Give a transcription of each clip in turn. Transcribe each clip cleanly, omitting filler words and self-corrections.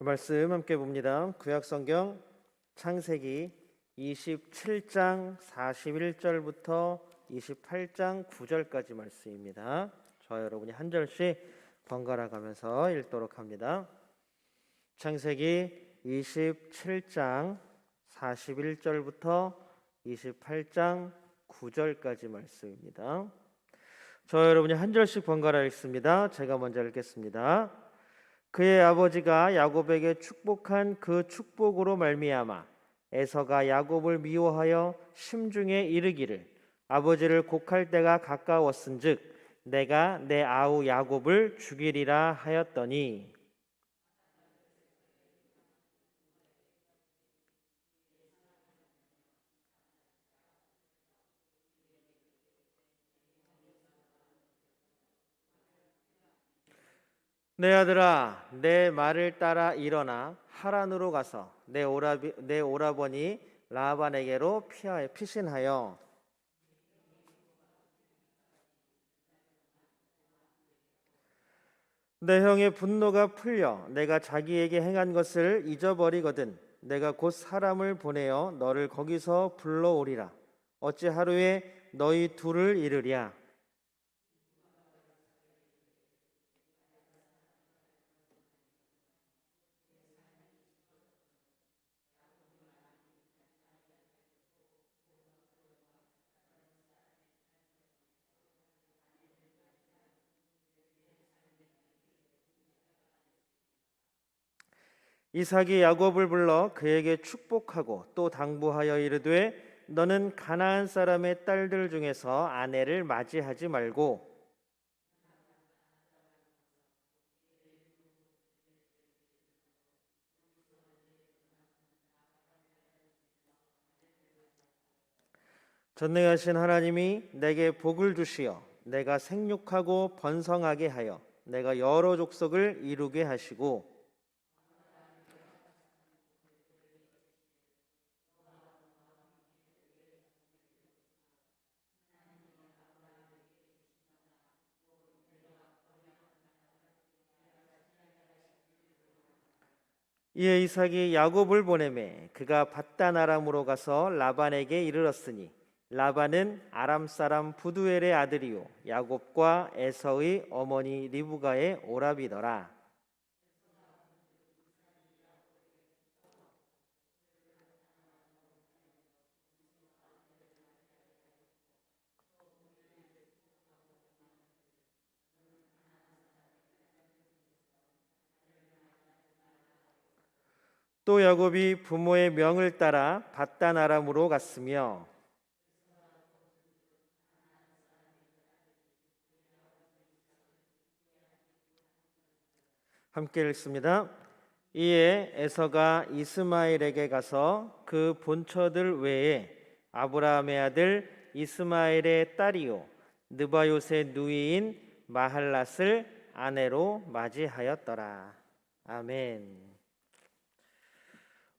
말씀 함께 봅니다. 구약성경 창세기 27장 41절부터 28장 9절까지 말씀입니다. 저와 여러분이 한 절씩 번갈아 가면서 읽도록 합니다. 창세기 27장 41절부터 28장 9절까지 말씀입니다. 저와 여러분이 한 절씩 번갈아 읽습니다. 제가 먼저 읽겠습니다. 그의 아버지가 야곱에게 축복한 그 축복으로 말미암아 에서가 야곱을 미워하여 심중에 이르기를 아버지를 곡할 때가 가까웠은즉 내가 내 아우 야곱을 죽이리라 하였더니 내 아들아, 내 말을 따라 일어나 하란으로 가서 내 오라버니 라반에게로 피신하여 내 형의 분노가 풀려 내가 자기에게 행한 것을 잊어버리거든 내가 곧 사람을 보내어 너를 거기서 불러오리라. 어찌 하루에 너희 둘을 이르랴. 이삭이 야곱을 불러 그에게 축복하고 또 당부하여 이르되 너는 가나안 사람의 딸들 중에서 아내를 맞이하지 말고 전능하신 하나님이 내게 복을 주시어 내가 생육하고 번성하게 하여 내가 여러 족속을 이루게 하시고 이에 이삭이 야곱을 보내매 그가 밧단 아람으로 가서 라반에게 이르렀으니 라반은 아람 사람 부두엘의 아들이요 야곱과 에서의 어머니 리브가의 오라비더라. 또 야곱이 부모의 명을 따라 밧단 아람으로 갔으며 함께 읽습니다. 이에 에서가 이스마엘에게 가서 그 본처들 외에 아브라함의 아들 이스마엘의 딸이요 느바요의 누이인 마할랏을 아내로 맞이하였더라. 아멘.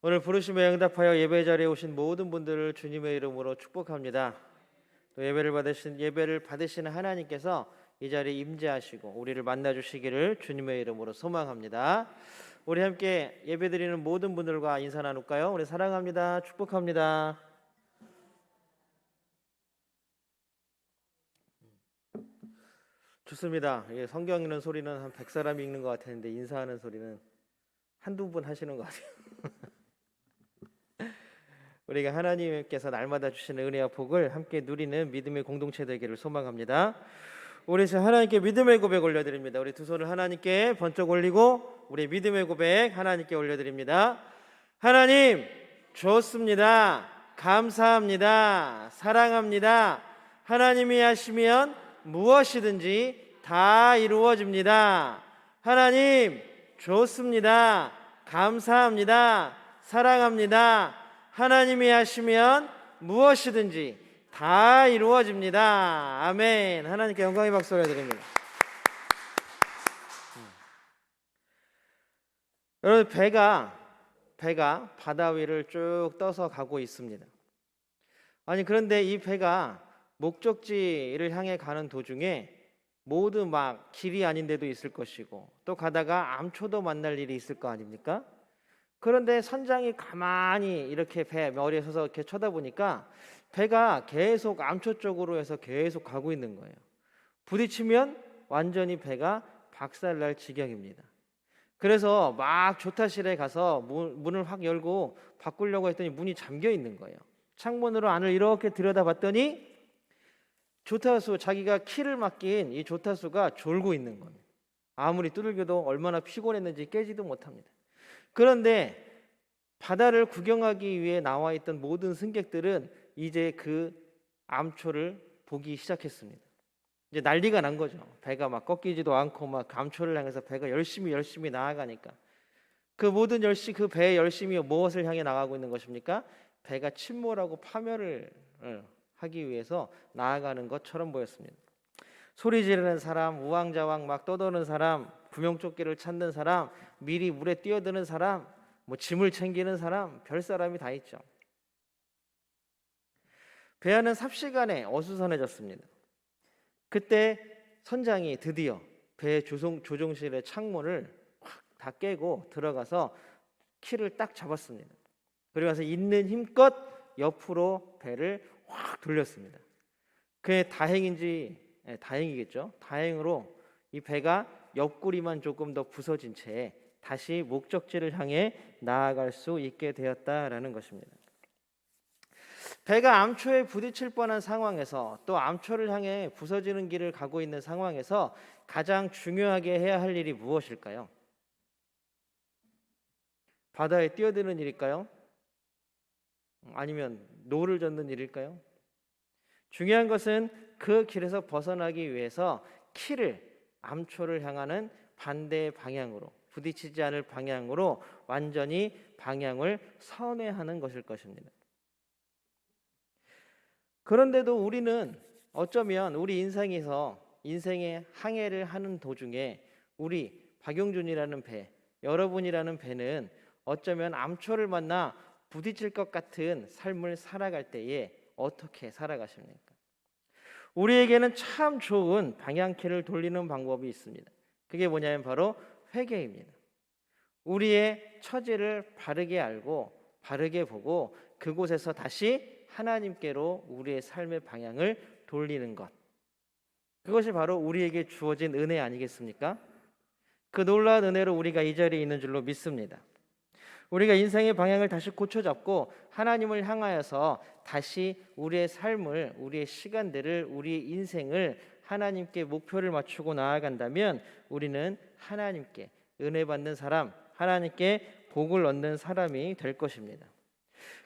오늘 부르심에 응답하여 예배 자리에 오신 모든 분들을 주님의 이름으로 축복합니다. 또 예배를 받으시는 하나님께서 이 자리에 임재하시고 우리를 만나 주시기를 주님의 이름으로 소망합니다. 우리 함께 예배드리는 모든 분들과 인사 나눌까요? 우리 사랑합니다. 축복합니다. 좋습니다. 성경 읽는 소리는 한 100사람이 읽는 것 같았는데 인사하는 소리는 한두 분 하시는 것 같아요. 우리가 하나님께서 날마다 주시는 은혜와 복을 함께 누리는 믿음의 공동체 되기를 소망합니다. 우리 하나님께 믿음의 고백 올려드립니다. 우리 두 손을 하나님께 번쩍 올리고 우리 믿음의 고백 하나님께 올려드립니다. 하나님 좋습니다. 감사합니다. 사랑합니다. 하나님이 하시면 무엇이든지 다 이루어집니다. 하나님 좋습니다. 감사합니다. 사랑합니다. 하나님이 하시면 무엇이든지 다 이루어집니다. 아멘. 하나님께 영광의 박수 올려드립니다. 여러분 배가 바다 위를 쭉 떠서 가고 있습니다. 아니 그런데 이 배가 목적지를 향해 가는 도중에 모두 막 길이 아닌 데도 있을 것이고 또 가다가 암초도 만날 일이 있을 거 아닙니까? 그런데 선장이 가만히 이렇게 배 머리에 서서 이렇게 쳐다보니까 배가 계속 암초 쪽으로 해서 계속 가고 있는 거예요. 부딪히면 완전히 배가 박살날 지경입니다. 그래서 막 조타실에 가서 문을 확 열고 바꾸려고 했더니 문이 잠겨 있는 거예요. 창문으로 안을 이렇게 들여다봤더니 조타수, 자기가 키를 맡긴 이 조타수가 졸고 있는 겁니다. 아무리 두들겨도 얼마나 피곤했는지 깨지도 못합니다. 그런데 바다를 구경하기 위해 나와 있던 모든 승객들은 이제 그 암초를 보기 시작했습니다. 이제 난리가 난 거죠. 배가 막 꺾이지도 않고 막 암초를 향해서 배가 열심히 나아가니까 그 모든 그 배의 열심히 무엇을 향해 나가고 있는 것입니까? 배가 침몰하고 파멸을 하기 위해서 나아가는 것처럼 보였습니다. 소리 지르는 사람, 우왕좌왕 막 떠도는 사람, 구명조끼를 찾는 사람, 미리 물에 뛰어드는 사람, 뭐 짐을 챙기는 사람, 별 사람이 다 있죠. 배 안은 삽시간에 어수선해졌습니다. 그때 선장이 드디어 배 조종실의 창문을 확 다 깨고 들어가서 키를 딱 잡았습니다. 그러면서 있는 힘껏 옆으로 배를 확 돌렸습니다. 그게 다행이겠죠. 다행으로 이 배가 옆구리만 조금 더 부서진 채 다시 목적지를 향해 나아갈 수 있게 되었다라는 것입니다. 배가 암초에 부딪힐 뻔한 상황에서 또 암초를 향해 부서지는 길을 가고 있는 상황에서 가장 중요하게 해야 할 일이 무엇일까요? 바다에 뛰어드는 일일까요? 아니면 노를 젓는 일일까요? 중요한 것은 그 길에서 벗어나기 위해서 키를 암초를 향하는 반대 방향으로, 부딪히지 않을 방향으로 완전히 방향을 선회하는 것일 것입니다. 그런데도 우리는 어쩌면 우리 인생의 항해를 하는 도중에 우리 박용준이라는 배, 여러분이라는 배는 어쩌면 암초를 만나 부딪힐 것 같은 삶을 살아갈 때에 어떻게 살아가십니까? 우리에게는 참 좋은 방향키를 돌리는 방법이 있습니다. 그게 뭐냐면 바로 회개입니다. 우리의 처지를 바르게 알고 바르게 보고 그곳에서 다시 하나님께로 우리의 삶의 방향을 돌리는 것, 그것이 바로 우리에게 주어진 은혜 아니겠습니까? 그 놀라운 은혜로 우리가 이 자리에 있는 줄로 믿습니다. 우리가 인생의 방향을 다시 고쳐잡고 하나님을 향하여서 다시 우리의 삶을, 우리의 시간들을, 우리의 인생을 하나님께 목표를 맞추고 나아간다면 우리는 하나님께 은혜 받는 사람, 하나님께 복을 얻는 사람이 될 것입니다.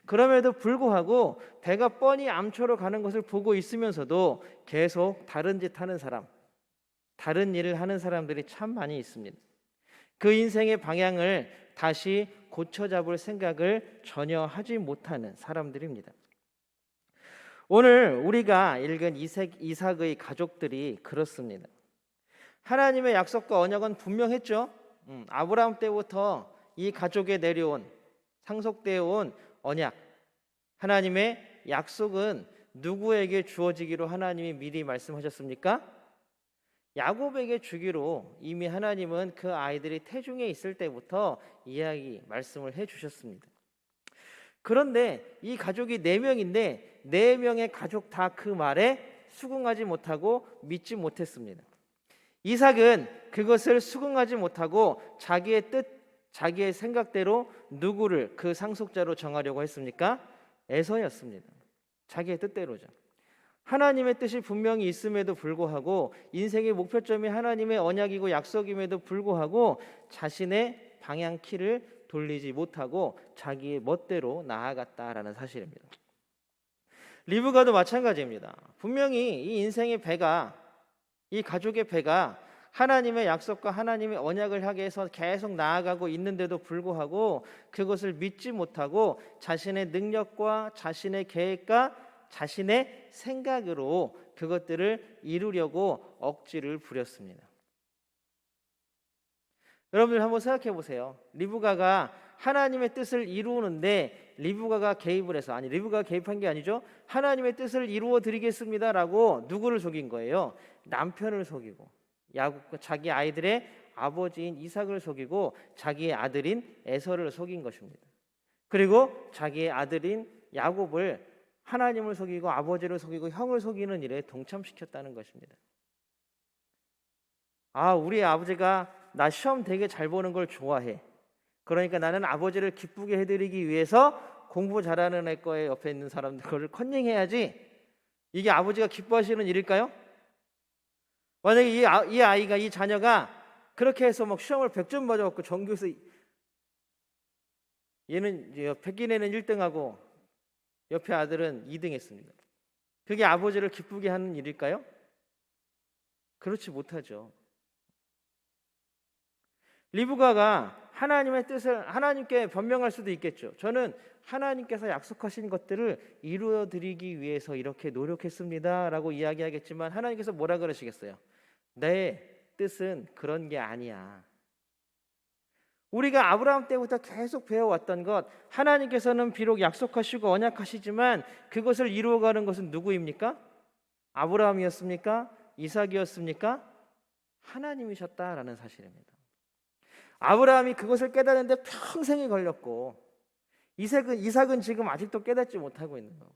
그럼에도 불구하고 배가 뻔히 암초로 가는 것을 보고 있으면서도 계속 다른 짓 하는 사람, 다른 일을 하는 사람들이 참 많이 있습니다. 그 인생의 방향을 다시 고쳐잡을 생각을 전혀 하지 못하는 사람들입니다. 오늘 우리가 읽은 이삭의 가족들이 그렇습니다. 하나님의 약속과 언약은 분명했죠. 아브라함 때부터 이 가족에 내려온, 상속되어 온 언약, 하나님의 약속은 누구에게 주어지기로 하나님이 미리 말씀하셨습니까? 야곱에게 주기로 이미 하나님은 그 아이들이 태중에 있을 때부터 말씀을 해주셨습니다. 그런데 이 가족이 4명인데 4명의 가족 다 그 말에 수긍하지 못하고 믿지 못했습니다. 이삭은 그것을 수긍하지 못하고 자기의 뜻, 자기의 생각대로 누구를 그 상속자로 정하려고 했습니까? 에서였습니다. 자기의 뜻대로죠. 하나님의 뜻이 분명히 있음에도 불구하고 인생의 목표점이 하나님의 언약이고 약속임에도 불구하고 자신의 방향키를 돌리지 못하고 자기의 멋대로 나아갔다라는 사실입니다. 리브가도 마찬가지입니다. 분명히 이 인생의 배가, 이 가족의 배가 하나님의 약속과 하나님의 언약을 하기 위해서 계속 나아가고 있는데도 불구하고 그것을 믿지 못하고 자신의 능력과 자신의 계획과 자신의 생각으로 그것들을 이루려고 억지를 부렸습니다. 여러분들 한번 생각해 보세요. 리브가가 하나님의 뜻을 이루는데 리브가가 개입한 게 아니죠. 하나님의 뜻을 이루어 드리겠습니다라고 누구를 속인 거예요? 남편을 속이고 야곱 자기 아이들의 아버지인 이삭을 속이고 자기의 아들인 에서를 속인 것입니다. 그리고 자기의 아들인 야곱을 하나님을 속이고 아버지를 속이고 형을 속이는 일에 동참시켰다는 것입니다. 우리 아버지가 나 시험 되게 잘 보는 걸 좋아해. 그러니까 나는 아버지를 기쁘게 해드리기 위해서 공부 잘하는 애 거에 옆에 있는 사람들을 컨닝해야지. 이게 아버지가 기뻐하시는 일일까요? 만약에 이 아이가, 이 자녀가 그렇게 해서 막 시험을 100점 맞아갖고 전교에서 얘는 백기내는 1등하고 옆에 아들은 2등 했습니다. 그게 아버지를 기쁘게 하는 일일까요? 그렇지 못하죠. 리브가가 하나님의 뜻을 하나님께 변명할 수도 있겠죠. 저는 하나님께서 약속하신 것들을 이루어 드리기 위해서 이렇게 노력했습니다 라고 이야기하겠지만 하나님께서 뭐라 그러시겠어요? 내 뜻은 그런 게 아니야. 우리가 아브라함 때부터 계속 배워왔던 것, 하나님께서는 비록 약속하시고 언약하시지만 그것을 이루어가는 것은 누구입니까? 아브라함이었습니까? 이삭이었습니까? 하나님이셨다라는 사실입니다. 아브라함이 그것을 깨닫는데 평생이 걸렸고 이삭은 지금 아직도 깨닫지 못하고 있는 거고,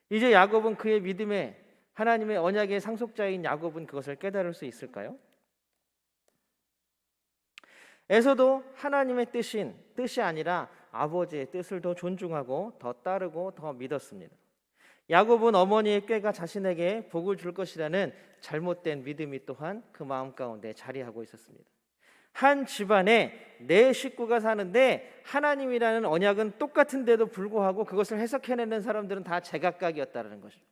이제 야곱은 그의 믿음에 하나님의 언약의 상속자인 야곱은 그것을 깨달을 수 있을까요? 에서도 하나님의 뜻이 아니라 아버지의 뜻을 더 존중하고 더 따르고 더 믿었습니다. 야곱은 어머니의 꾀가 자신에게 복을 줄 것이라는 잘못된 믿음이 또한 그 마음 가운데 자리하고 있었습니다. 한 집안에 네 식구가 사는데 하나님이라는 언약은 똑같은데도 불구하고 그것을 해석해내는 사람들은 다 제각각이었다는 것이죠.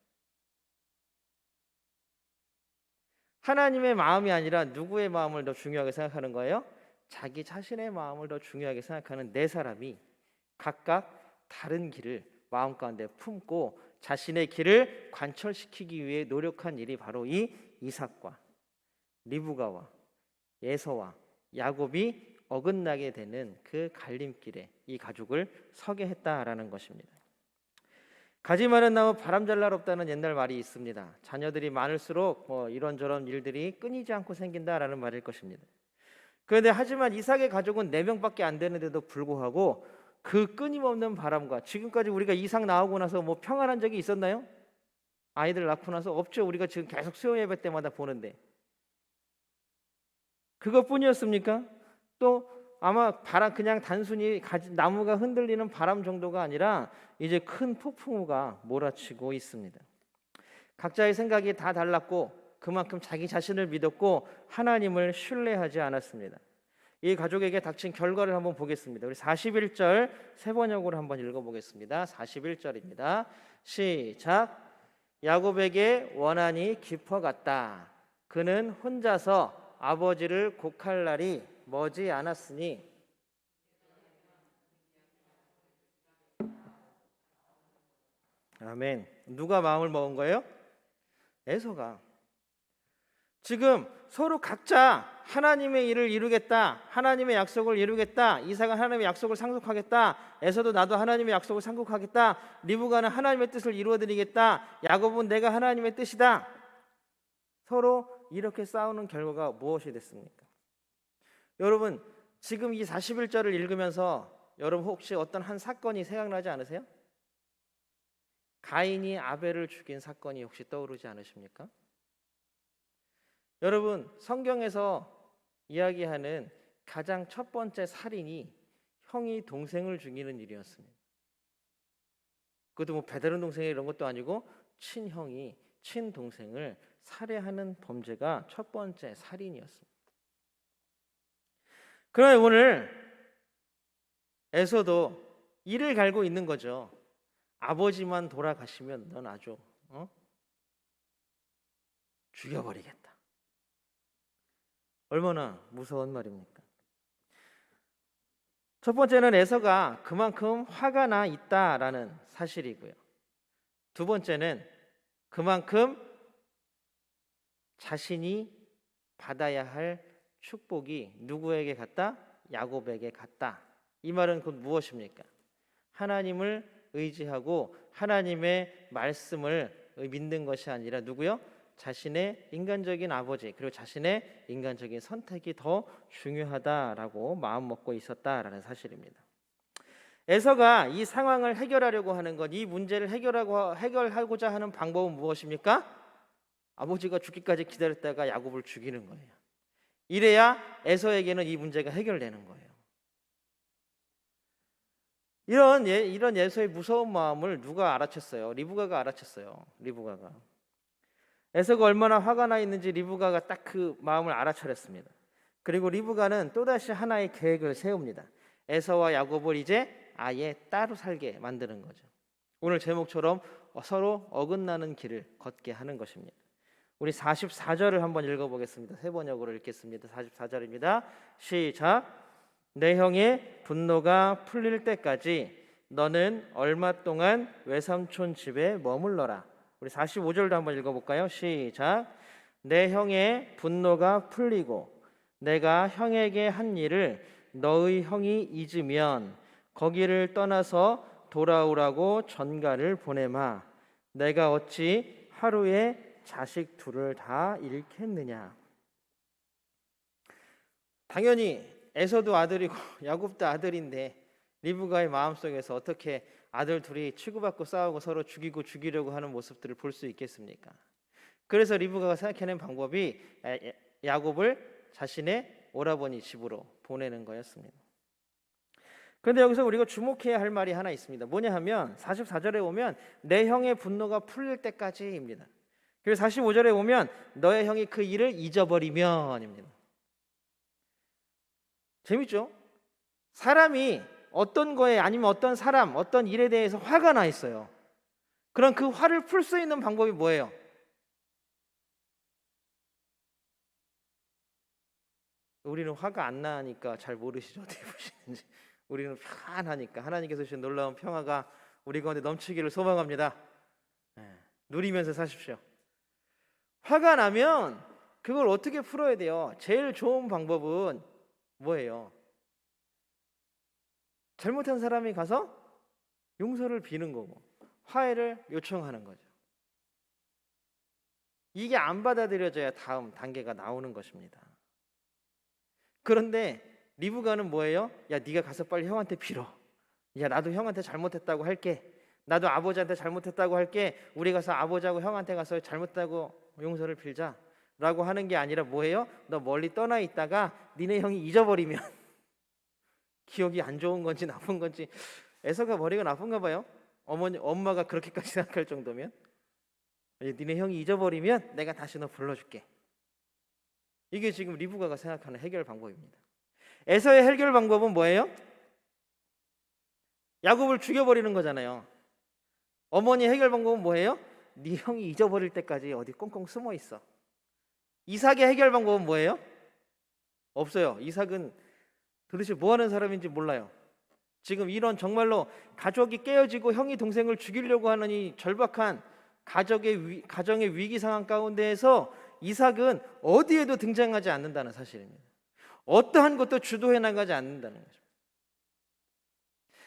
하나님의 마음이 아니라 누구의 마음을 더 중요하게 생각하는 거예요? 자기 자신의 마음을 더 중요하게 생각하는 네 사람이 각각 다른 길을 마음 가운데 품고 자신의 길을 관철시키기 위해 노력한 일이 바로 이 이삭과 리브가와 에서와 야곱이 어긋나게 되는 그 갈림길에 이 가족을 서게 했다라는 것입니다. 가지 많은 나무 바람 잘 날 없다는 옛날 말이 있습니다. 자녀들이 많을수록 이런저런 일들이 끊이지 않고 생긴다라는 말일 것입니다. 그런데 하지만 이삭의 가족은 4명밖에 안 되는데도 불구하고 그 끊임없는 바람과, 지금까지 우리가 이삭 나오고 나서 평안한 적이 있었나요? 아이들 낳고 나서 없죠. 우리가 지금 계속 수요 예배 때마다 보는데 그것뿐이었습니까? 또 아마 바람, 그냥 단순히 나무가 흔들리는 바람 정도가 아니라 이제 큰 폭풍우가 몰아치고 있습니다. 각자의 생각이 다 달랐고 그만큼 자기 자신을 믿었고 하나님을 신뢰하지 않았습니다. 이 가족에게 닥친 결과를 한번 보겠습니다. 우리 41절 세 번역으로 한번 읽어보겠습니다. 41절입니다. 시작. 야곱에게 원한이 깊어갔다. 그는 혼자서 아버지를 곡할 날이 머지 않았으니. 아멘. 누가 마음을 먹은 거예요? 에서가. 지금 서로 각자 하나님의 일을 이루겠다, 하나님의 약속을 이루겠다, 이삭은 하나님의 약속을 상속하겠다, 에서도 나도 하나님의 약속을 상속하겠다, 리브가는 하나님의 뜻을 이루어드리겠다, 야곱은 내가 하나님의 뜻이다. 서로 이렇게 싸우는 결과가 무엇이 됐습니까? 여러분, 지금 이 41절을 읽으면서 여러분 혹시 어떤 한 사건이 생각나지 않으세요? 가인이 아벨을 죽인 사건이 혹시 떠오르지 않으십니까? 여러분, 성경에서 이야기하는 가장 첫 번째 살인이 형이 동생을 죽이는 일이었습니다. 그것도 배다른 동생이 이런 것도 아니고 친형이 친동생을 살해하는 범죄가 첫 번째 살인이었습니다. 그러나 오늘 에서도 이를 갈고 있는 거죠. 아버지만 돌아가시면 넌 아주 죽여버리겠다. 얼마나 무서운 말입니까? 첫 번째는 에서가 그만큼 화가 나 있다라는 사실이고요. 두 번째는 그만큼 자신이 받아야 할 축복이 누구에게 갔다? 야곱에게 갔다. 이 말은 곧 무엇입니까? 하나님을 의지하고 하나님의 말씀을 믿는 것이 아니라 누구요? 자신의 인간적인 아버지 그리고 자신의 인간적인 선택이 더 중요하다라고 마음먹고 있었다라는 사실입니다. 에서가 이 상황을 해결하려고 하는 것, 이 문제를 해결하고자 하는 방법은 무엇입니까? 아버지가 죽기까지 기다렸다가 야곱을 죽이는 거예요. 이래야 에서에게는 이 문제가 해결되는 거예요. 이런 에서의 무서운 마음을 누가 알아챘어요? 리브가가 알아챘어요. 리브가가. 에서가 얼마나 화가 나 있는지 리브가가 딱 그 마음을 알아차렸습니다. 그리고 리브가는 또다시 하나의 계획을 세웁니다. 에서와 야곱을 이제 아예 따로 살게 만드는 거죠. 오늘 제목처럼 서로 어긋나는 길을 걷게 하는 것입니다. 우리 44절을 한번 읽어보겠습니다. 세 번역으로 읽겠습니다. 44절입니다. 시작. 내 형의 분노가 풀릴 때까지 너는 얼마 동안 외삼촌 집에 머물러라. 우리 45절도 한번 읽어볼까요? 시작. 내 형의 분노가 풀리고 내가 형에게 한 일을 너의 형이 잊으면 거기를 떠나서 돌아오라고 전가를 보내마. 내가 어찌 하루에 자식 둘을 다 잃겠느냐. 당연히 에서도 아들이고 야곱도 아들인데 리브가의 마음속에서 어떻게 아들 둘이 치고받고 싸우고 서로 죽이려고 하는 모습들을 볼 수 있겠습니까? 그래서 리브가가 생각해낸 방법이 야곱을 자신의 오라버니 집으로 보내는 거였습니다. 그런데 여기서 우리가 주목해야 할 말이 하나 있습니다. 뭐냐 하면 44절에 오면 내 형의 분노가 풀릴 때까지입니다. 그리고 45절에 오면 너의 형이 그 일을 잊어버리면입니다. 재밌죠? 사람이 어떤 거에 아니면 어떤 사람, 어떤 일에 대해서 화가 나 있어요. 그럼 그 화를 풀 수 있는 방법이 뭐예요? 우리는 화가 안 나니까 잘 모르시죠? 어떻게 보시는지. 우리는 편하니까 하나님께서 주신 놀라운 평화가 우리 가운데 넘치기를 소망합니다. 누리면서 사십시오. 화가 나면 그걸 어떻게 풀어야 돼요? 제일 좋은 방법은 뭐예요? 잘못한 사람이 가서 용서를 비는 거고 화해를 요청하는 거죠. 이게 안 받아들여져야 다음 단계가 나오는 것입니다. 그런데 리브가는 뭐예요? 야, 네가 가서 빨리 형한테 빌어. 야, 나도 형한테 잘못했다고 할게. 나도 아버지한테 잘못했다고 할게. 우리 가서 아버지하고 형한테 가서 잘못했다고 용서를 빌자 라고 하는 게 아니라 뭐예요? 너 멀리 떠나 있다가 니네 형이 잊어버리면 기억이 안 좋은 건지 나쁜 건지. 에서가 머리가 나쁜가 봐요. 엄마가 그렇게까지 생각할 정도면. 니네 형이 잊어버리면 내가 다시 너 불러줄게. 이게 지금 리브가가 생각하는 해결 방법입니다. 에서의 해결 방법은 뭐예요? 야곱을 죽여버리는 거잖아요. 어머니 해결 방법은 뭐예요? 네 형이 잊어버릴 때까지 어디 꽁꽁 숨어 있어. 이삭의 해결 방법은 뭐예요? 없어요. 이삭은 도대체 뭐 하는 사람인지 몰라요. 지금 이런 정말로 가족이 깨어지고 형이 동생을 죽이려고 하는 이 절박한 가정의 위기 상황 가운데에서 이삭은 어디에도 등장하지 않는다는 사실입니다. 어떠한 것도 주도해 나가지 않는다는 거죠.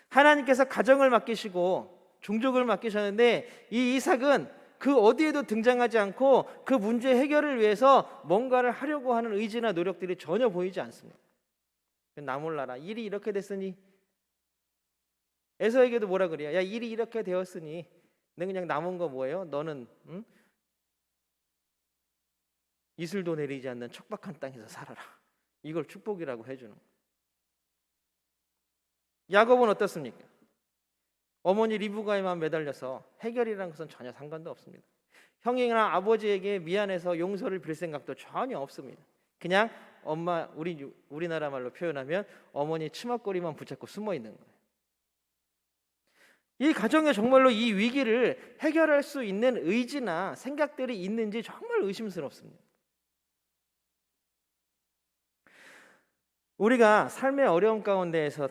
하나님께서 가정을 맡기시고 종족을 맡기셨는데 이 이삭은 그 어디에도 등장하지 않고 그 문제 해결을 위해서 뭔가를 하려고 하는 의지나 노력들이 전혀 보이지 않습니다. 나 몰라라. 일이 이렇게 됐으니 에서에게도 뭐라 그래요? 야, 일이 이렇게 되었으니 너 그냥 남은 거 뭐예요? 너는 이슬도 내리지 않는 척박한 땅에서 살아라. 이걸 축복이라고 해주는 거예요. 야곱은 어떻습니까? 어머니 리브가에만 매달려서 해결이라는 것은 전혀 상관도 없습니다. 형이나 아버지에게 미안해서 용서를 빌 생각도 전혀 없습니다. 그냥 엄마, 우리나라 말로 표현하면 어머니 치맛거리만 붙잡고 숨어 있는 거예요. 이 가정에 정말로 이 위기를 해결할 수 있는 의지나 생각들이 있는지 정말 의심스럽습니다. 우리가 삶의 어려움 가운데에서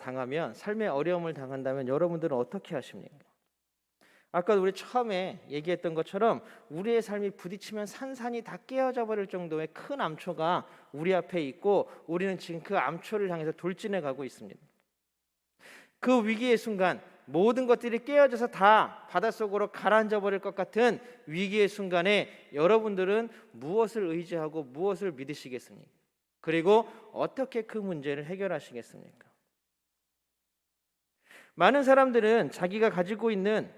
삶의 어려움을 당한다면 여러분들은 어떻게 하십니까? 아까 우리 처음에 얘기했던 것처럼 우리의 삶이 부딪히면 산산이 다 깨어져 버릴 정도의 큰 암초가 우리 앞에 있고 우리는 지금 그 암초를 향해서 돌진해 가고 있습니다. 그 위기의 순간 모든 것들이 깨어져서 다 바닷속으로 가라앉아 버릴 것 같은 위기의 순간에 여러분들은 무엇을 의지하고 무엇을 믿으시겠습니까? 그리고 어떻게 그 문제를 해결하시겠습니까? 많은 사람들은 자기가 가지고 있는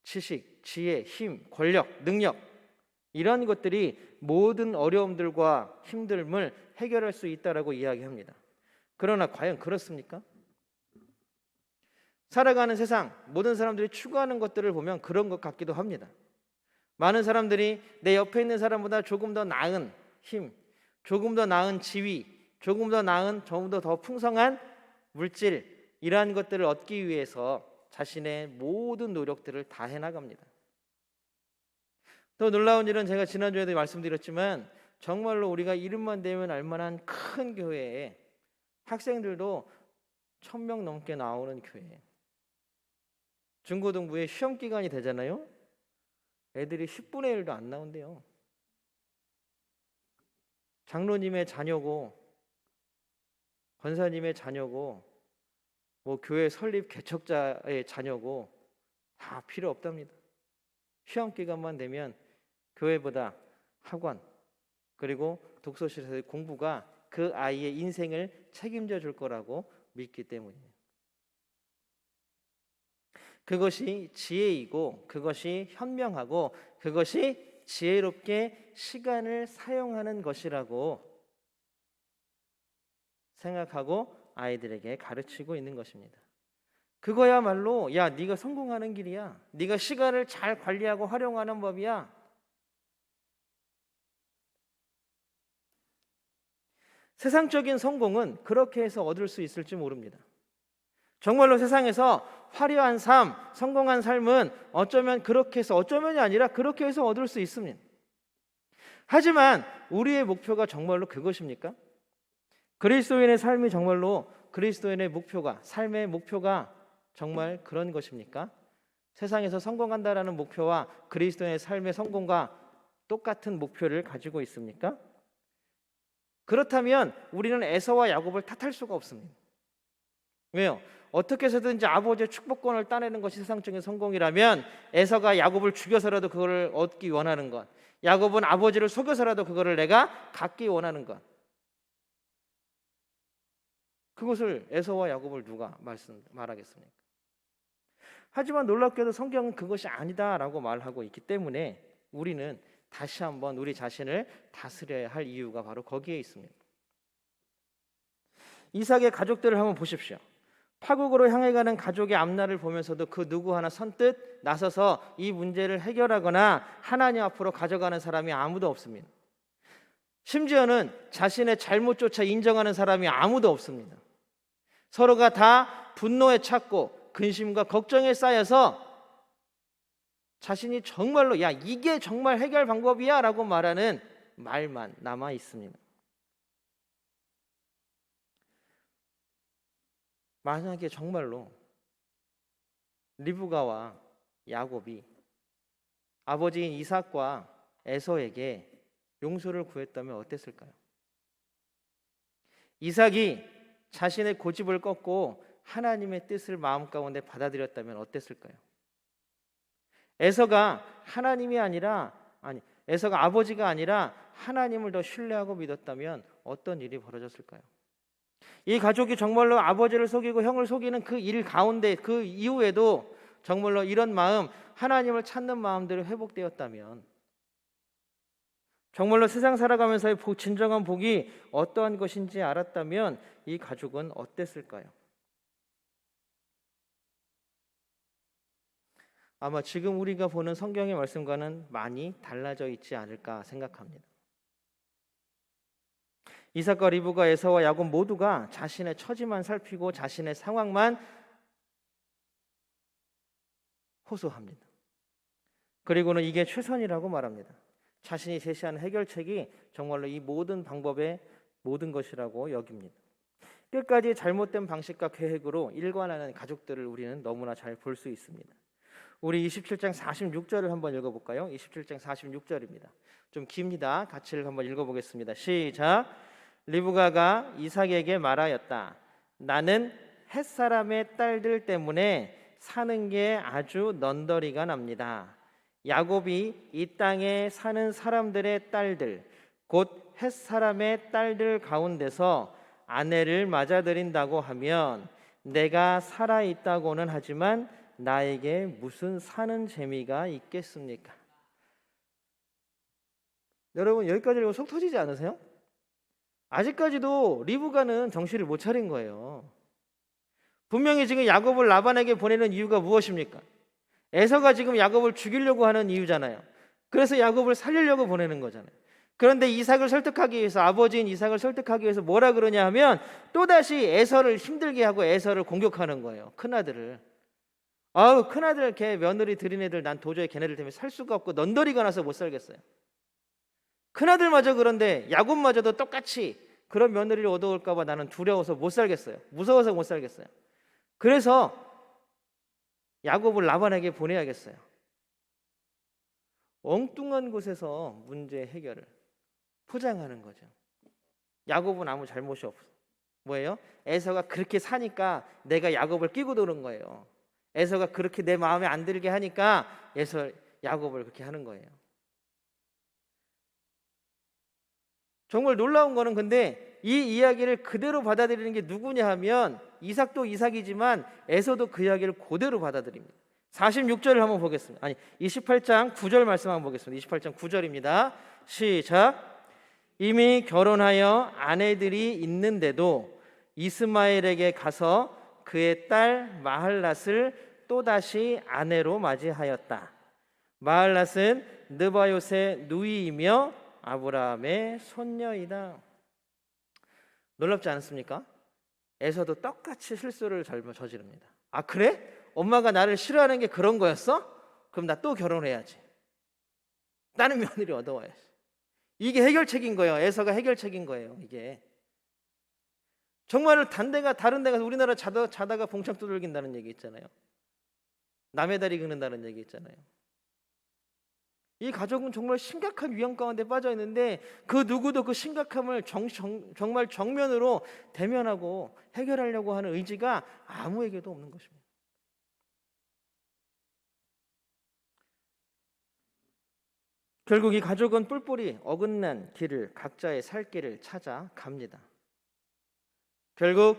지식, 지혜, 힘, 권력, 능력 이런 것들이 모든 어려움들과 힘듦을 해결할 수 있다라고 이야기합니다. 그러나 과연 그렇습니까? 살아가는 세상 모든 사람들이 추구하는 것들을 보면 그런 것 같기도 합니다. 많은 사람들이 내 옆에 있는 사람보다 조금 더 나은 힘, 조금 더 나은 지위, 조금 더 나은, 조금 더 풍성한 물질 이러한 것들을 얻기 위해서 자신의 모든 노력들을 다 해나갑니다. 또 놀라운 일은 제가 지난주에도 말씀드렸지만 정말로 우리가 이름만 대면 알만한 큰 교회에 학생들도 1,000명 넘게 나오는 교회, 중고등부에 시험 기간이 되잖아요. 애들이 10분의 1도 안 나온대요. 장로님의 자녀고 권사님의 자녀고 뭐 교회 설립 개척자의 자녀고 다 필요 없답니다. 시험 기간만 되면 교회보다 학원 그리고 독서실에서의 공부가 그 아이의 인생을 책임져 줄 거라고 믿기 때문이에요. 그것이 지혜이고 그것이 현명하고 그것이 지혜롭게 시간을 사용하는 것이라고 생각하고 아이들에게 가르치고 있는 것입니다. 그거야말로 야 네가 성공하는 길이야. 네가 시간을 잘 관리하고 활용하는 법이야. 세상적인 성공은 그렇게 해서 얻을 수 있을지 모릅니다. 정말로 세상에서 화려한 삶, 성공한 삶은 어쩌면 그렇게 해서 어쩌면이 아니라 그렇게 해서 얻을 수 있습니다. 하지만 우리의 목표가 정말로 그것입니까? 그리스도인의 삶이 정말로 그리스도인의 목표가 삶의 목표가 정말 그런 것입니까? 세상에서 성공한다라는 목표와 그리스도인의 삶의 성공과 똑같은 목표를 가지고 있습니까? 그렇다면 우리는 에서와 야곱을 탓할 수가 없습니다. 왜요? 어떻게 해서든지 아버지의 축복권을 따내는 것이 세상적인 성공이라면 에서가 야곱을 죽여서라도 그거를 얻기 원하는 것, 야곱은 아버지를 속여서라도 그거를 내가 갖기 원하는 것, 그것을 에서와 야곱을 누가 말하겠습니까? 하지만 놀랍게도 성경은 그것이 아니다라고 말하고 있기 때문에 우리는 다시 한번 우리 자신을 다스려야 할 이유가 바로 거기에 있습니다. 이삭의 가족들을 한번 보십시오. 파국으로 향해 가는 가족의 앞날을 보면서도 그 누구 하나 선뜻 나서서 이 문제를 해결하거나 하나님 앞으로 가져가는 사람이 아무도 없습니다. 심지어는 자신의 잘못조차 인정하는 사람이 아무도 없습니다. 서로가 다 분노에 찼고 근심과 걱정에 쌓여서 자신이 정말로 야 이게 정말 해결 방법이야 라고 말하는 말만 남아 있습니다. 만약에 정말로 리브가와 야곱이 아버지인 이삭과 에서에게 용서를 구했다면 어땠을까요? 이삭이 자신의 고집을 꺾고 하나님의 뜻을 마음 가운데 받아들였다면 어땠을까요? 에서가 에서가 아버지가 아니라 하나님을 더 신뢰하고 믿었다면 어떤 일이 벌어졌을까요? 이 가족이 정말로 아버지를 속이고 형을 속이는 그 일 가운데 그 이후에도 정말로 이런 마음, 하나님을 찾는 마음들이 회복되었다면 정말로 세상 살아가면서의 진정한 복이 어떠한 것인지 알았다면 이 가족은 어땠을까요? 아마 지금 우리가 보는 성경의 말씀과는 많이 달라져 있지 않을까 생각합니다. 이삭과 리브가 에서와 야곱 모두가 자신의 처지만 살피고 자신의 상황만 호소합니다. 그리고는 이게 최선이라고 말합니다. 자신이 제시하는 해결책이 정말로 이 모든 방법의 모든 것이라고 여깁니다. 끝까지 잘못된 방식과 계획으로 일관하는 가족들을 우리는 너무나 잘 볼 수 있습니다. 우리 27장 46절을 한번 읽어볼까요? 27장 46절입니다. 좀 깁니다. 같이 한번 읽어보겠습니다. 시작. 리브가가 이삭에게 말하였다. 나는 햇사람의 딸들 때문에 사는 게 아주 넌더리가 납니다. 야곱이 이 땅에 사는 사람들의 딸들, 곧 햇사람의 딸들 가운데서 아내를 맞아들인다고 하면 내가 살아있다고는 하지만 나에게 무슨 사는 재미가 있겠습니까? 여러분, 여기까지 읽으면 속 터지지 않으세요? 아직까지도 리브가는 정신을 못 차린 거예요. 분명히 지금 야곱을 라반에게 보내는 이유가 무엇입니까? 에서가 지금 야곱을 죽이려고 하는 이유잖아요. 그래서 야곱을 살리려고 보내는 거잖아요. 그런데 이삭을 설득하기 위해서, 아버지인 이삭을 설득하기 위해서 뭐라 그러냐 하면 또다시 에서를 힘들게 하고 에서를 공격하는 거예요. 큰아들을. 아우, 큰아들 걔 며느리 들인 애들 난 도저히 걔네들 때문에 살 수가 없고 넌더리가 나서 못 살겠어요. 큰아들마저 그런데 야곱마저도 똑같이 그런 며느리를 얻어올까 봐 나는 두려워서 못 살겠어요. 무서워서 못 살겠어요. 그래서 야곱을 라반에게 보내야겠어요. 엉뚱한 곳에서 문제 해결을 포장하는 거죠. 야곱은 아무 잘못이 없어. 뭐예요? 에서가 그렇게 사니까 내가 야곱을 끼고 도는 거예요. 에서가 그렇게 내 마음에 안 들게 하니까 야곱을 그렇게 하는 거예요. 정말 놀라운 거는 근데 이 이야기를 그대로 받아들이는 게 누구냐 하면 이삭도 이삭이지만 에서도 그 이야기를 그대로 받아들입니다. 46절을 한번 보겠습니다. 아니 28장 9절 말씀 한번 보겠습니다. 28장 9절입니다. 시작. 이미 결혼하여 아내들이 있는데도 이스마엘에게 가서 그의 딸 마할랏을 또다시 아내로 맞이하였다. 마할랏은 느바요의 누이이며 아브라함의 손녀이다. 놀랍지 않습니까? 에서도 똑같이 실수를 저지릅니다. 아 그래? 엄마가 나를 싫어하는 게 그런 거였어? 그럼 나 또 결혼해야지. 나는 며느리 얻어와야지. 이게 해결책인 거예요. 에서가 해결책인 거예요. 이게 정말로 다른 데 가서 우리나라 자다가 봉창 두들긴다는 얘기 있잖아요. 남의 다리 긁는다는 얘기 있잖아요. 이 가족은 정말 심각한 위험 가운데 빠져 있는데 그 누구도 그 심각함을 정말 정면으로 대면하고 해결하려고 하는 의지가 아무에게도 없는 것입니다. 결국 이 가족은 뿔뿔이 어긋난 길을 각자의 살 길을 찾아 갑니다. 결국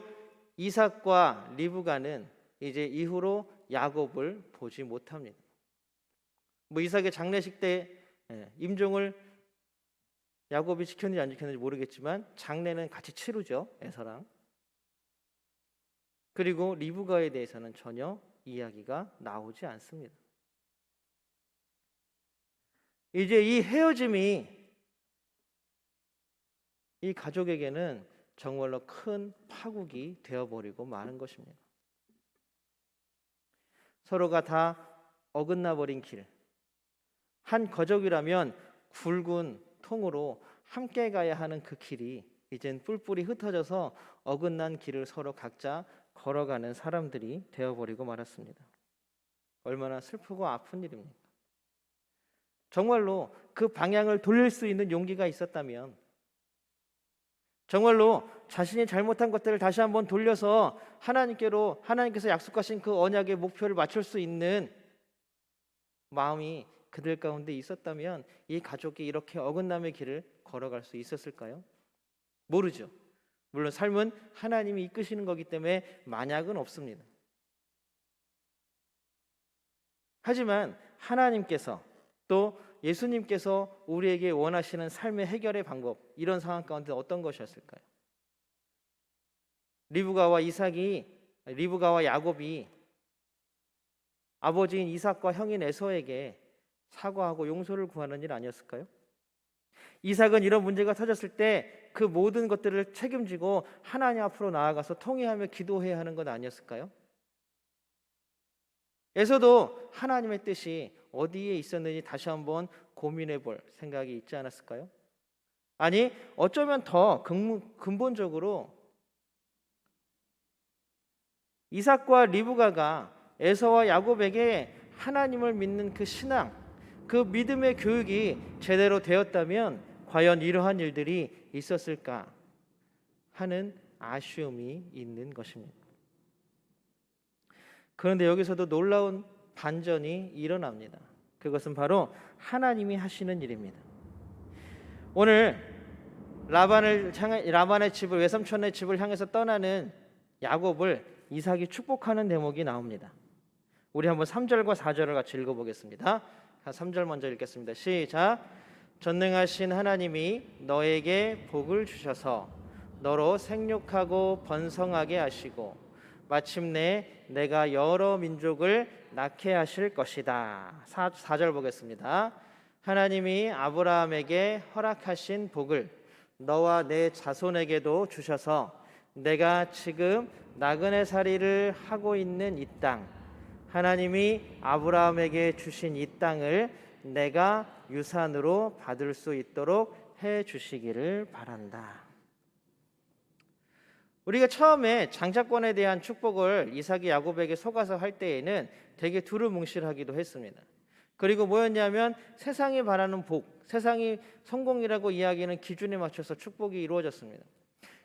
이삭과 리브가는 이제 이후로 야곱을 보지 못합니다. 이삭의 장례식 때 임종을 야곱이 지켰는지 안 지켰는지 모르겠지만 장례는 같이 치르죠. 에서랑. 그리고 리브가에 대해서는 전혀 이야기가 나오지 않습니다. 이제 이 헤어짐이 이 가족에게는 정말로 큰 파국이 되어버리고 마는 것입니다. 서로가 다 어긋나 버린 길, 한 가족이라면 굵은 통으로 함께 가야 하는 그 길이 이젠 뿔뿔이 흩어져서 어긋난 길을 서로 각자 걸어가는 사람들이 되어버리고 말았습니다. 얼마나 슬프고 아픈 일입니까? 정말로 그 방향을 돌릴 수 있는 용기가 있었다면, 정말로 자신이 잘못한 것들을 다시 한번 돌려서 하나님께서 약속하신 그 언약의 목표를 맞출 수 있는 마음이 그들 가운데 있었다면 이 가족이 이렇게 어긋남의 길을 걸어갈 수 있었을까요? 모르죠. 물론 삶은 하나님이 이끄시는 거기 때문에 만약은 없습니다. 하지만 하나님께서 또 예수님께서 우리에게 원하시는 삶의 해결의 방법, 이런 상황 가운데 어떤 것이었을까요? 리브가와 야곱이 아버지인 이삭과 형인 에서에게 사과하고 용서를 구하는 일 아니었을까요? 이삭은 이런 문제가 터졌을 때 그 모든 것들을 책임지고 하나님 앞으로 나아가서 통회하며 기도해야 하는 것 아니었을까요? 에서도 하나님의 뜻이 어디에 있었는지 다시 한번 고민해 볼 생각이 있지 않았을까요? 아니, 어쩌면 더 근본적으로 이삭과 리브가가 에서와 야곱에게 하나님을 믿는 그 신앙, 그 믿음의 교육이 제대로 되었다면 과연 이러한 일들이 있었을까 하는 아쉬움이 있는 것입니다. 그런데 여기서도 놀라운 반전이 일어납니다. 그것은 바로 하나님이 하시는 일입니다. 오늘 라반의 집을, 외삼촌의 집을 향해서 떠나는 야곱을 이삭이 축복하는 대목이 나옵니다. 우리 한번 3절과 4절을 같이 읽어보겠습니다. 3절 먼저 읽겠습니다. 시작. 전능하신 하나님이 너에게 복을 주셔서 너로 생육하고 번성하게 하시고 마침내 내가 여러 민족을 낳게 하실 것이다. 4절 보겠습니다. 하나님이 아브라함에게 허락하신 복을 너와 내 자손에게도 주셔서 내가 지금 나그네 살이를 하고 있는 이 땅, 하나님이 아브라함에게 주신 이 땅을 내가 유산으로 받을 수 있도록 해 주시기를 바란다. 우리가 처음에 장자권에 대한 축복을 이삭이 야곱에게 속아서 할 때에는 되게 두루뭉실하기도 했습니다. 그리고 뭐였냐면 세상이 바라는 복, 세상이 성공이라고 이야기하는 기준에 맞춰서 축복이 이루어졌습니다.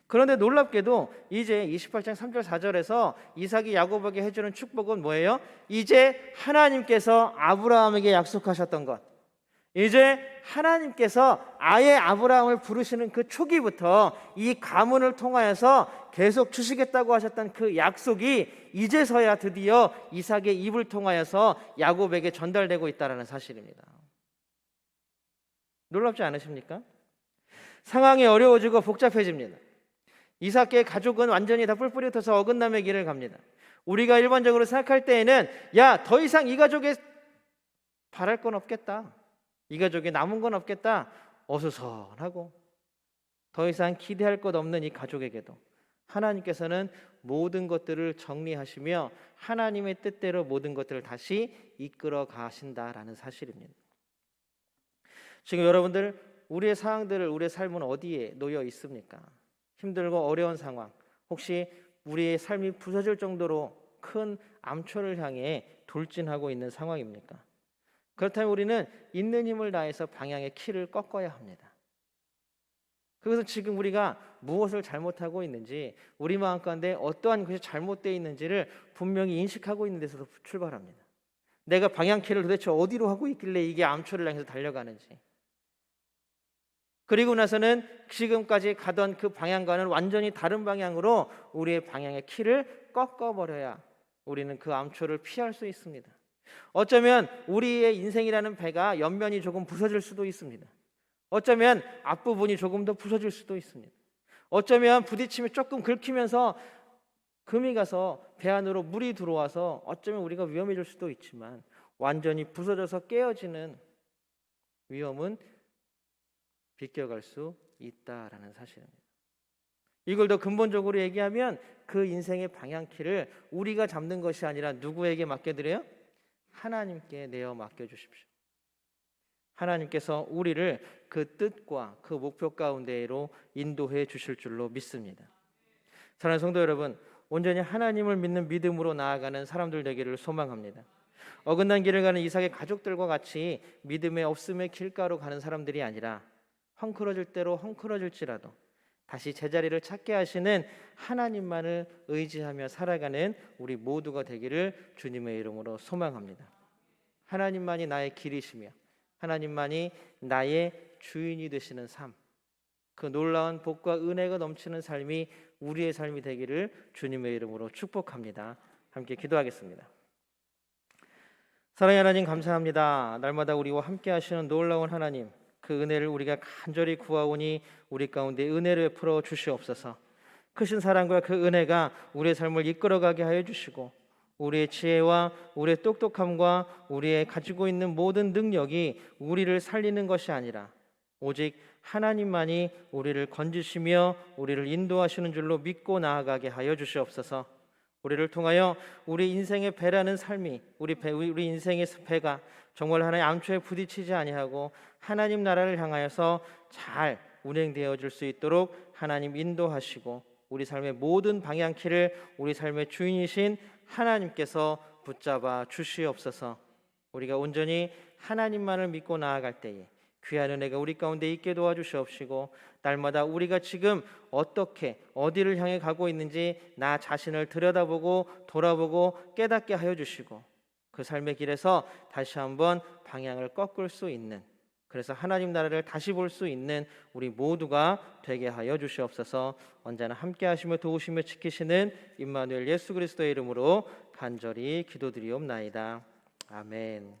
그런데 놀랍게도 이제 28장 3절 4절에서 이삭이 야곱에게 해주는 축복은 뭐예요? 이제 하나님께서 아브라함에게 약속하셨던 것, 이제 하나님께서 아예 아브라함을 부르시는 그 초기부터 이 가문을 통하여서 계속 주시겠다고 하셨던 그 약속이 이제서야 드디어 이삭의 입을 통하여서 야곱에게 전달되고 있다는 사실입니다. 놀랍지 않으십니까? 상황이 어려워지고 복잡해집니다. 이삭의 가족은 완전히 다 뿔뿔이 흩어서 어긋남의 길을 갑니다. 우리가 일반적으로 생각할 때에는 야, 더 이상 이 가족에 바랄 건 없겠다, 이 가족에 남은 건 없겠다, 어수선하고 더 이상 기대할 것 없는 이 가족에게도 하나님께서는 모든 것들을 정리하시며 하나님의 뜻대로 모든 것들을 다시 이끌어 가신다라는 사실입니다. 지금 여러분들, 우리의 상황들을, 우리의 삶은 어디에 놓여 있습니까? 힘들고 어려운 상황, 혹시 우리의 삶이 부서질 정도로 큰 암초를 향해 돌진하고 있는 상황입니까? 그렇다면 우리는 있는 힘을 다해서 방향의 키를 꺾어야 합니다. 그것은 지금 우리가 무엇을 잘못하고 있는지, 우리 마음 가운데 어떠한 것이 잘못되어 있는지를 분명히 인식하고 있는 데서 출발합니다. 내가 방향키를 도대체 어디로 하고 있길래 이게 암초를 향해서 달려가는지, 그리고 나서는 지금까지 가던 그 방향과는 완전히 다른 방향으로 우리의 방향의 키를 꺾어버려야 우리는 그 암초를 피할 수 있습니다. 어쩌면 우리의 인생이라는 배가 옆면이 조금 부서질 수도 있습니다. 어쩌면 앞부분이 조금 더 부서질 수도 있습니다. 어쩌면 부딪히며 조금 긁히면서 금이 가서 배 안으로 물이 들어와서 어쩌면 우리가 위험해질 수도 있지만 완전히 부서져서 깨어지는 위험은 비껴갈 수 있다라는 사실입니다. 이걸 더 근본적으로 얘기하면 그 인생의 방향키를 우리가 잡는 것이 아니라 누구에게 맡겨드려요? 하나님께 내어 맡겨주십시오. 하나님께서 우리를 그 뜻과 그 목표 가운데로 인도해 주실 줄로 믿습니다. 사랑하는 성도 여러분, 온전히 하나님을 믿는 믿음으로 나아가는 사람들 되기를 소망합니다. 어긋난 길을 가는 이삭의 가족들과 같이 믿음의 없음의 길가로 가는 사람들이 아니라 헝클어질 대로 헝클어질지라도 다시 제자리를 찾게 하시는 하나님만을 의지하며 살아가는 우리 모두가 되기를 주님의 이름으로 소망합니다. 하나님만이 나의 길이시며 하나님만이 나의 주인이 되시는 삶, 그 놀라운 복과 은혜가 넘치는 삶이 우리의 삶이 되기를 주님의 이름으로 축복합니다. 함께 기도하겠습니다. 사랑의 하나님, 감사합니다. 날마다 우리와 함께 하시는 놀라운 하나님, 그 은혜를 우리가 간절히 구하오니 우리 가운데 은혜를 베풀어 주시옵소서. 크신 사랑과 그 은혜가 우리의 삶을 이끌어가게 하여 주시고 우리의 지혜와 우리의 똑똑함과 우리의 가지고 있는 모든 능력이 우리를 살리는 것이 아니라 오직 하나님만이 우리를 건지시며 우리를 인도하시는 줄로 믿고 나아가게 하여 주시옵소서. 우리를 통하여 우리 인생의 배라는 삶이 우리 인생의 배가 정말 하나의 암초에 부딪히지 아니하고 하나님 나라를 향하여서 잘 운행되어 줄 수 있도록 하나님 인도하시고 우리 삶의 모든 방향키를 우리 삶의 주인이신 하나님께서 붙잡아 주시옵소서. 우리가 온전히 하나님만을 믿고 나아갈 때에 귀한 은혜가 우리 가운데 있게 도와주시옵시고 날마다 우리가 지금 어떻게 어디를 향해 가고 있는지 나 자신을 들여다보고 돌아보고 깨닫게 하여 주시고 그 삶의 길에서 다시 한번 방향을 꺾을 수 있는, 그래서 하나님 나라를 다시 볼 수 있는 우리 모두가 되게 하여 주시옵소서. 언제나 함께 하시며 도우시며 지키시는 임마누엘 예수 그리스도의 이름으로 간절히 기도드리옵나이다. 아멘.